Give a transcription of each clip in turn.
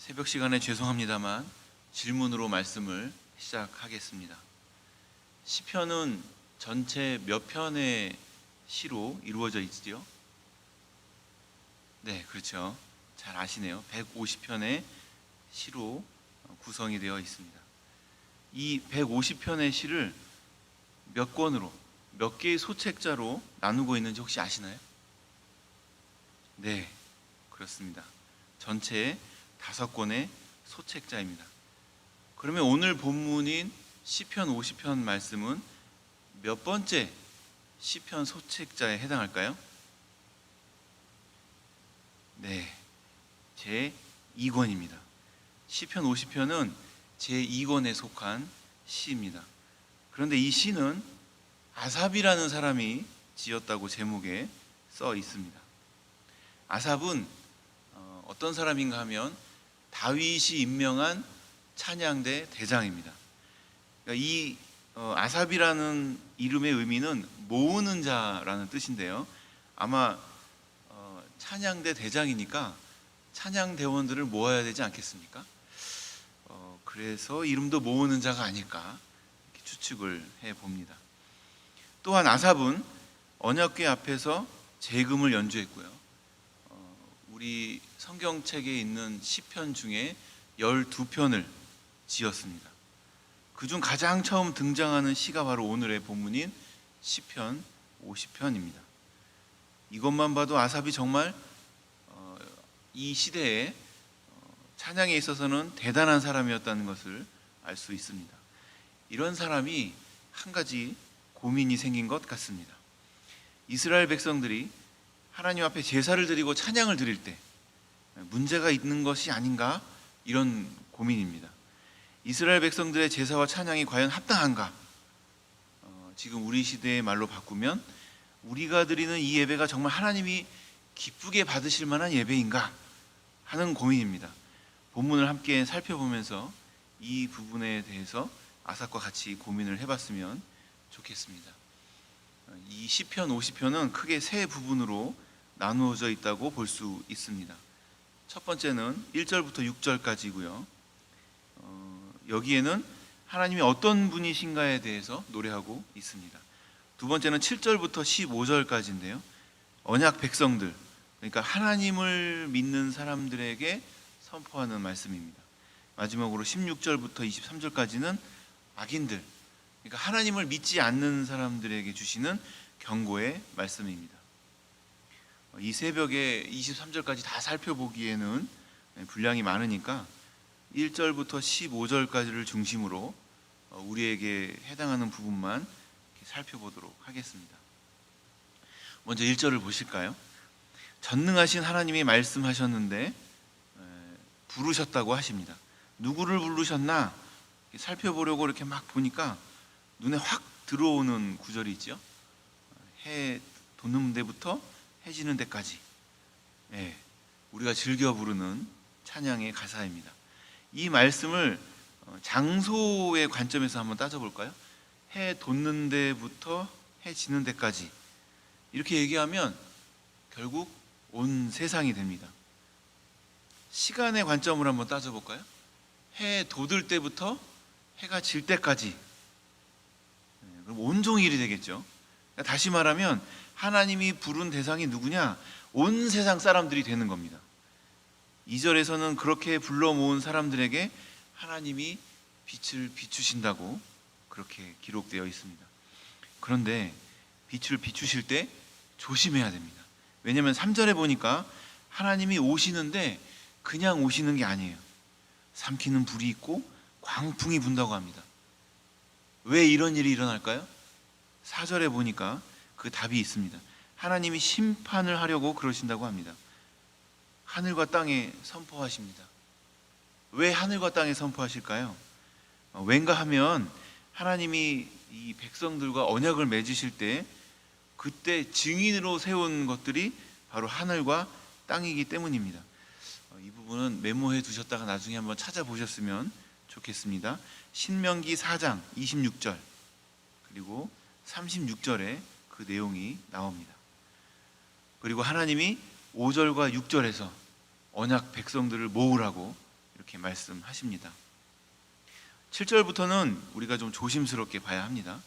새벽 시간에 죄송합니다만 질문으로 말씀을 시작하겠습니다. 시편은 전체 몇 편의 시로 이루어져 있지요? 네, 그렇죠. 잘 아시네요. 150편의 시로 구성이 되어 있습니다. 이 150편의 시를 몇 권으로, 몇 개의 소책자로 나누고 있는지 혹시 아시나요? 네, 그렇습니다. 전체 5권의 소책자입니다. 그러면 오늘 본문인 시편 50편 말씀은 몇 번째 시편 소책자에 해당할까요? 네, 제2권입니다. 시편 50편은 제2권에 속한 시입니다. 그런데 이 시는 아삽이라는 사람이 지었다고 제목에 써 있습니다. 아삽은 어떤 사람인가 하면 다윗이 임명한 찬양대 대장입니다. 그러니까 이 아삽이라는 이름의 의미는 모으는 자라는 뜻인데요. 아마 찬양대 대장이니까 찬양대원들을 모아야 되지 않겠습니까? 그래서 이름도 모으는 자가 아닐까 이렇게 추측을 해봅니다. 또한 아삽은 언약궤 앞에서 재금을 연주했고요. 우리 성경책에 있는 시편 중에 12편을 지었습니다. 그중 가장 처음 등장하는 시가 바로 오늘의 본문인 시편 50편입니다. 이것만 봐도 아삽이 정말 이 시대에 찬양에 있어서는 대단한 사람이었다는 것을 알 수 있습니다. 이런 사람이 한 가지 고민이 생긴 것 같습니다. 이스라엘 백성들이 하나님 앞에 제사를 드리고 찬양을 드릴 때 문제가 있는 것이 아닌가, 이런 고민입니다. 이스라엘 백성들의 제사와 찬양이 과연 합당한가? 지금 우리 시대의 말로 바꾸면 우리가 드리는 이 예배가 정말 하나님이 기쁘게 받으실 만한 예배인가 하는 고민입니다. 본문을 함께 살펴보면서 이 부분에 대해서 아삽과 같이 고민을 해봤으면 좋겠습니다. 이 시편 50편은 크게 세 부분으로 나누어져 있다고 볼 수 있습니다. 첫 번째는 1절부터 6절까지고요. 여기에는 하나님이 어떤 분이신가에 대해서 노래하고 있습니다. 두 번째는 7절부터 15절까지인데요. 언약 백성들, 그러니까 하나님을 믿는 사람들에게 선포하는 말씀입니다. 마지막으로 16절부터 23절까지는 악인들, 그러니까 하나님을 믿지 않는 사람들에게 주시는 경고의 말씀입니다. 이 새벽에 23절까지 다 살펴보기에는 분량이 많으니까 1절부터 15절까지를 중심으로 우리에게 해당하는 부분만 살펴보도록 하겠습니다. 먼저 1절을 보실까요? 전능하신 하나님이 말씀하셨는데 부르셨다고 하십니다. 누구를 부르셨나 살펴보려고 이렇게 막 보니까 눈에 확 들어오는 구절이 있죠. 해 돋는 데부터 해지는 데까지, 우리가 즐겨 부르는 찬양의 가사입니다. 이 말씀을 장소의 관점에서 한번 따져볼까요? 해 돋는 데부터 해 지는 데까지, 이렇게 얘기하면 결국 온 세상이 됩니다. 시간의 관점으로 한번 따져볼까요? 해 돋을 때부터 해가 질 때까지, 그럼 온종일이 되겠죠. 다시 말하면 하나님이 부른 대상이 누구냐? 온 세상 사람들이 되는 겁니다. 2절에서는 그렇게 불러 모은 사람들에게 하나님이 빛을 비추신다고 그렇게 기록되어 있습니다. 그런데 빛을 비추실 때 조심해야 됩니다. 왜냐하면 3절에 보니까 하나님이 오시는데 그냥 오시는 게 아니에요. 삼키는 불이 있고 광풍이 분다고 합니다. 왜 이런 일이 일어날까요? 4절에 보니까 그 답이 있습니다. 하나님이 심판을 하려고 그러신다고 합니다. 하늘과 땅에 선포하십니다. 왜 하늘과 땅에 선포하실까요? 왠가 하면 하나님이 이 백성들과 언약을 맺으실 때 그때 증인으로 세운 것들이 바로 하늘과 땅이기 때문입니다. 이 부분은 메모해 두셨다가 나중에 한번 찾아보셨으면 좋겠습니다. 신명기 4장 26절 그리고 36절에 그 내용이 나옵니다. 그리고 하나님이 5절과 6절에서 언약 백성들을 모으라고 그렇게 말씀하십니다. 7절부터는 우리가 좀 조심스럽게 봐야 합니다.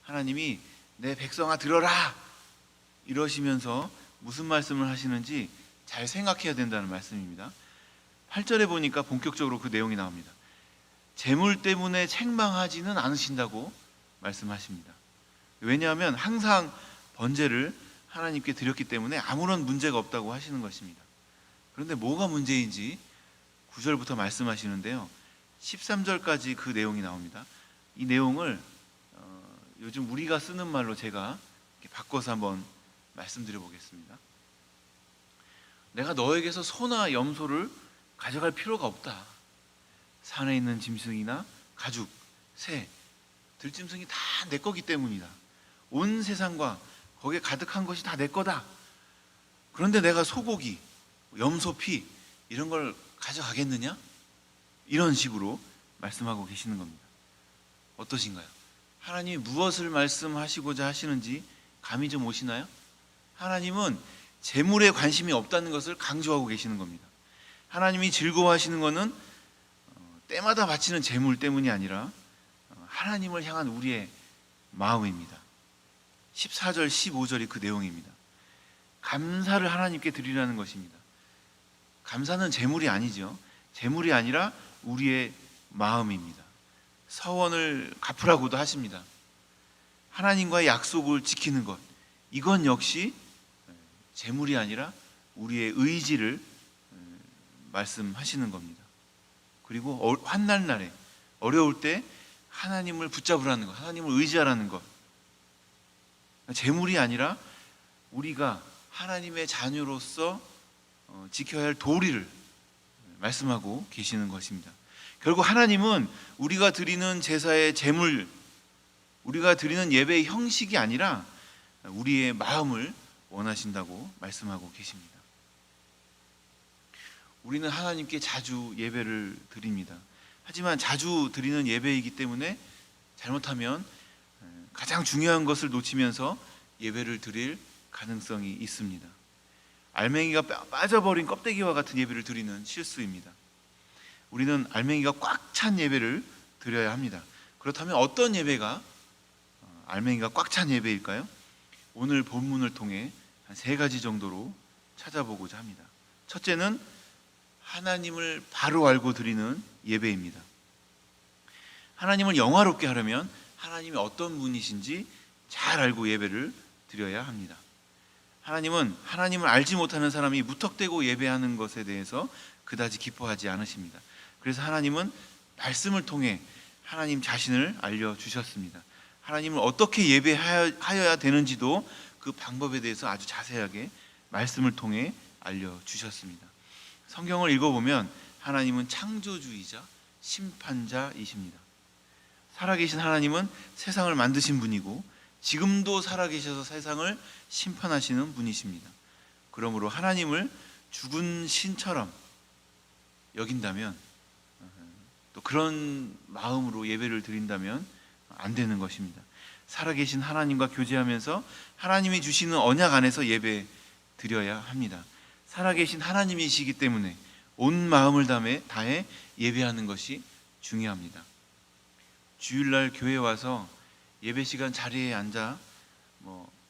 하나님이 내 백성아 들어라 이러시면서 무슨 말씀을 하시는지 잘 생각해야 된다는 말씀입니다. 8절에 보니까 본격적으로 그 내용이 나옵니다. 재물 때문에 책망하지는 않으신다고 말씀하십니다. 왜냐하면 항상 번제를 하나님께 드렸기 때문에 아무런 문제가 없다고 하시는 것입니다. 그런데 뭐가 문제인지 9절부터 말씀하시는데요. 13절까지 그 내용이 나옵니다. 이 내용을 요즘 우리가 쓰는 말로 제가 바꿔서 한번 말씀드려 보겠습니다. 내가 너에게서 소나 염소를 가져갈 필요가 없다. 산에 있는 짐승이나 가죽, 새, 들짐승이 다 내 거기 때문이다. 온 세상과 거기에 가득한 것이 다 내 거다. 그런데 내가 소고기, 염소 피 이런 걸 가져가겠느냐? 이런 식으로 말씀하고 계시는 겁니다. 어떠신가요? 하나님이 무엇을 말씀하시고자 하시는지 감이 좀 오시나요? 하나님은 재물에 관심이 없다는 것을 강조하고 계시는 겁니다. 하나님이 즐거워하시는 것은 때마다 바치는 재물 때문이 아니라 하나님을 향한 우리의 마음입니다. 14절, 15절이 그 내용입니다. 감사를 하나님께 드리라는 것입니다. 감사는 재물이 아니죠. 재물이 아니라 우리의 마음입니다. 서원을 갚으라고도 하십니다. 하나님과의 약속을 지키는 것, 이건 역시 재물이 아니라 우리의 의지를 말씀하시는 겁니다. 그리고 환난 날에 어려울 때 하나님을 붙잡으라는 것, 하나님을 의지하라는 것, 재물이 아니라 우리가 하나님의 자녀로서 지켜야 할 도리를 말씀하고 계시는 것입니다. 결국 하나님은 우리가 드리는 제사의 재물, 우리가 드리는 예배의 형식이 아니라 우리의 마음을 원하신다고 말씀하고 계십니다. 우리는 하나님께 자주 예배를 드립니다. 하지만 자주 드리는 예배이기 때문에 잘못하면 가장 중요한 것을 놓치면서 예배를 드릴 가능성이 있습니다. 알맹이가 빠져버린 껍데기와 같은 예배를 드리는 실수입니다. 우리는 알맹이가 꽉 찬 예배를 드려야 합니다. 그렇다면 어떤 예배가 알맹이가 꽉 찬 예배일까요? 오늘 본문을 통해 한 3가지 정도로 찾아보고자 합니다. 첫째는 하나님을 바로 알고 드리는 예배입니다. 하나님을 영화롭게 하려면 하나님이 어떤 분이신지 잘 알고 예배를 드려야 합니다. 하나님은 하나님을 알지 못하는 사람이 무턱대고 예배하는 것에 대해서 그다지 기뻐하지 않으십니다. 그래서 하나님은 말씀을 통해 하나님 자신을 알려주셨습니다. 하나님을 어떻게 예배하여야 되는지도 그 방법에 대해서 아주 자세하게 말씀을 통해 알려주셨습니다. 성경을 읽어보면 하나님은 창조주이자 심판자이십니다. 살아계신 하나님은 세상을 만드신 분이고 지금도 살아계셔서 세상을 심판하시는 분이십니다. 그러므로 하나님을 죽은 신처럼 여긴다면, 또 그런 마음으로 예배를 드린다면 안 되는 것입니다. 살아계신 하나님과 교제하면서 하나님이 주시는 언약 안에서 예배 드려야 합니다. 살아계신 하나님이시기 때문에 온 마음을 다해 예배하는 것이 중요합니다. 주일날 교회에 와서 예배 시간 자리에 앉아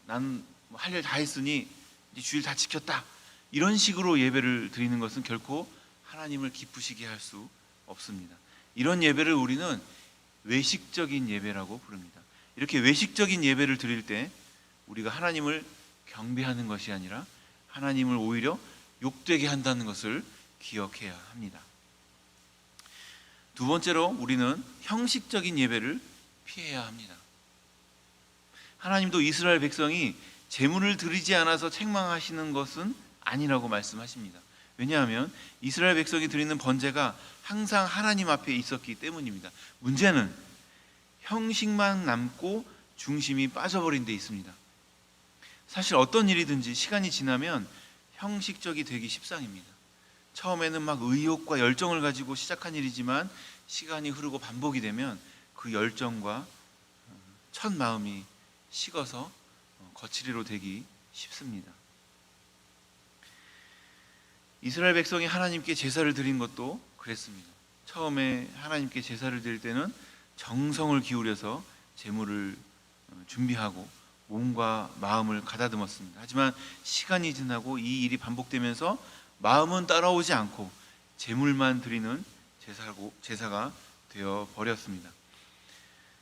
난 할 일 다 했으니 이제 주일 다 지켰다, 이런 식으로 예배를 드리는 것은 결코 하나님을 기쁘시게 할 수 없습니다. 이런 예배를 우리는 외식적인 예배라고 부릅니다. 이렇게 외식적인 예배를 드릴 때 우리가 하나님을 경배하는 것이 아니라 하나님을 오히려 욕되게 한다는 것을 기억해야 합니다. 두 번째로 우리는 형식적인 예배를 피해야 합니다. 하나님도 이스라엘 백성이 제물을 드리지 않아서 책망하시는 것은 아니라고 말씀하십니다. 왜냐하면 이스라엘 백성이 드리는 번제가 항상 하나님 앞에 있었기 때문입니다. 문제는 형식만 남고 중심이 빠져버린 데 있습니다. 사실 어떤 일이든지 시간이 지나면 형식적이 되기 십상입니다. 처음에는 막 의욕과 열정을 가지고 시작한 일이지만 시간이 흐르고 반복이 되면 그 열정과 첫 마음이 식어서 거칠이로 되기 쉽습니다. 이스라엘 백성이 하나님께 제사를 드린 것도 그랬습니다. 처음에 하나님께 제사를 드릴 때는 정성을 기울여서 제물을 준비하고 몸과 마음을 가다듬었습니다. 하지만 시간이 지나고 이 일이 반복되면서 마음은 따라오지 않고 제물만 드리는 제사가 되어 버렸습니다.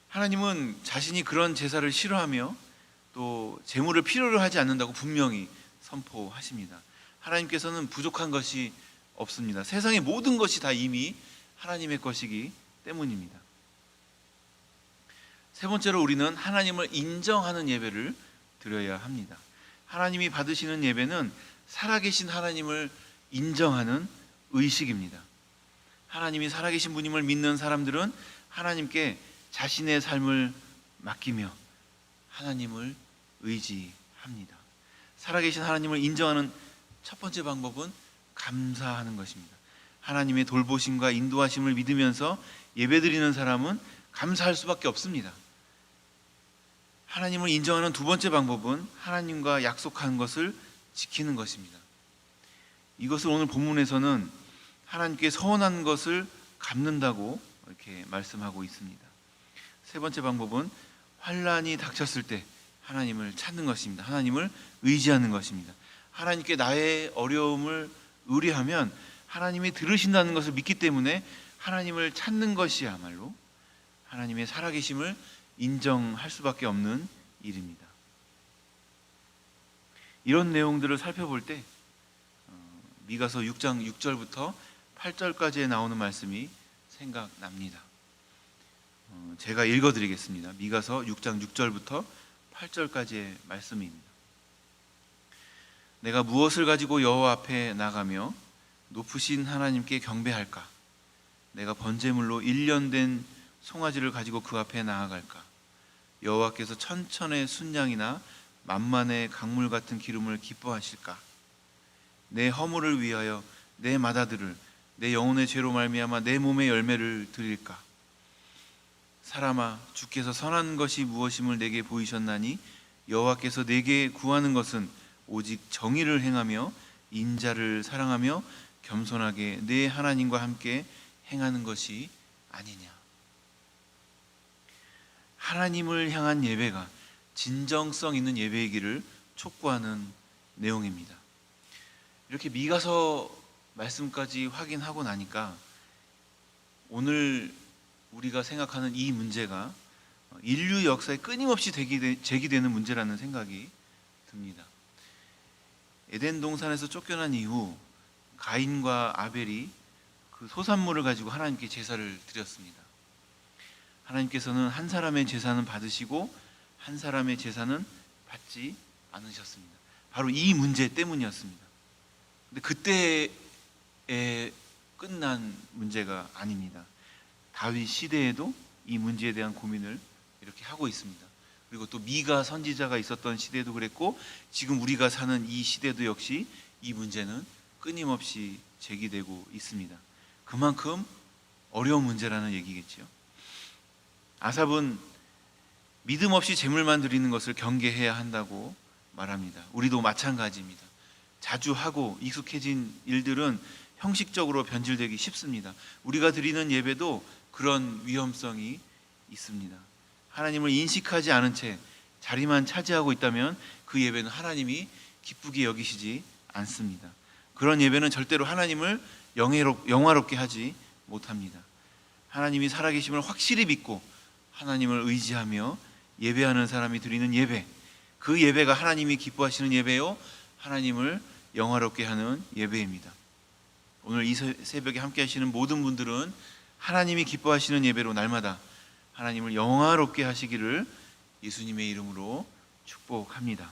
하나님은 자신이 그런 제사를 싫어하며 또 제물을 필요로 하지 않는다고 분명히 선포하십니다. 하나님께서는 부족한 것이 없습니다. 세상의 모든 것이 다 이미 하나님의 것이기 때문입니다. 세 번째로 우리는 하나님을 인정하는 예배를 드려야 합니다. 하나님이 받으시는 예배는 살아계신 하나님을 인정하는 의식입니다. 하나님이 살아계신 분임을 믿는 사람들은 하나님께 자신의 삶을 맡기며 하나님을 의지합니다. 살아계신 하나님을 인정하는 첫 번째 방법은 감사하는 것입니다. 하나님의 돌보심과 인도하심을 믿으면서 예배드리는 사람은 감사할 수밖에 없습니다. 하나님을 인정하는 두 번째 방법은 하나님과 약속한 것을 지키는 것입니다. 이것을 오늘 본문에서는 하나님께 서원한 것을 갚는다고 이렇게 말씀하고 있습니다. 세 번째 방법은 환난이 닥쳤을 때 하나님을 찾는 것입니다. 하나님을 의지하는 것입니다. 하나님께 나의 어려움을 의뢰하면 하나님이 들으신다는 것을 믿기 때문에 하나님을 찾는 것이야말로 하나님의 살아계심을 인정할 수밖에 없는 일입니다. 이런 내용들을 살펴볼 때 미가서 6장 6절부터 8절까지에 나오는 말씀이 생각납니다. 제가 읽어드리겠습니다. 미가서 6장 6절부터 8절까지의 말씀입니다. 내가 무엇을 가지고 여호와 앞에 나가며 높으신 하나님께 경배할까? 내가 번제물로 1년 된 송아지를 가지고 그 앞에 나아갈까? 여호와께서 천천의 순양이나 만만의 강물 같은 기름을 기뻐하실까? 내 허물을 위하여 내 맏아들을 내 영혼의 죄로 말미암아 내 몸의 열매를 드릴까? 사람아, 주께서 선한 것이 무엇임을 내게 보이셨나니 여호와께서 내게 구하는 것은 오직 정의를 행하며 인자를 사랑하며 겸손하게 내 하나님과 함께 행하는 것이 아니냐. 하나님을 향한 예배가 진정성 있는 예배이기를 촉구하는 내용입니다. 이렇게 미가서 말씀까지 확인하고 나니까 오늘 우리가 생각하는 이 문제가 인류 역사에 끊임없이 제기되는 문제라는 생각이 듭니다. 에덴 동산에서 쫓겨난 이후 가인과 아벨이 그 소산물을 가지고 하나님께 제사를 드렸습니다. 하나님께서는 한 사람의 제사는 받으시고 한 사람의 제사는 받지 않으셨습니다. 바로 이 문제 때문이었습니다. 근데 그때에 끝난 문제가 아닙니다. 다윗 시대에도 이 문제에 대한 고민을 이렇게 하고 있습니다. 그리고 또 미가 선지자가 있었던 시대도 그랬고 지금 우리가 사는 이 시대도 역시 이 문제는 끊임없이 제기되고 있습니다. 그만큼 어려운 문제라는 얘기겠죠. 아삽은 믿음 없이 제물만 드리는 것을 경계해야 한다고 말합니다. 우리도 마찬가지입니다. 자주 하고 익숙해진 일들은 형식적으로 변질되기 쉽습니다. 우리가 드리는 예배도 그런 위험성이 있습니다. 하나님을 인식하지 않은 채 자리만 차지하고 있다면 그 예배는 하나님이 기쁘게 여기시지 않습니다. 그런 예배는 절대로 하나님을 영화롭게 하지 못합니다. 하나님이 살아계심을 확실히 믿고 하나님을 의지하며 예배하는 사람이 드리는 예배, 그 예배가 하나님이 기뻐하시는 예배요 하나님을 영화롭게 하는 예배입니다. 오늘 이 새벽에 함께 하시는 모든 분들은 하나님이 기뻐하시는 예배로 날마다 하나님을 영화롭게 하시기를 예수님의 이름으로 축복합니다.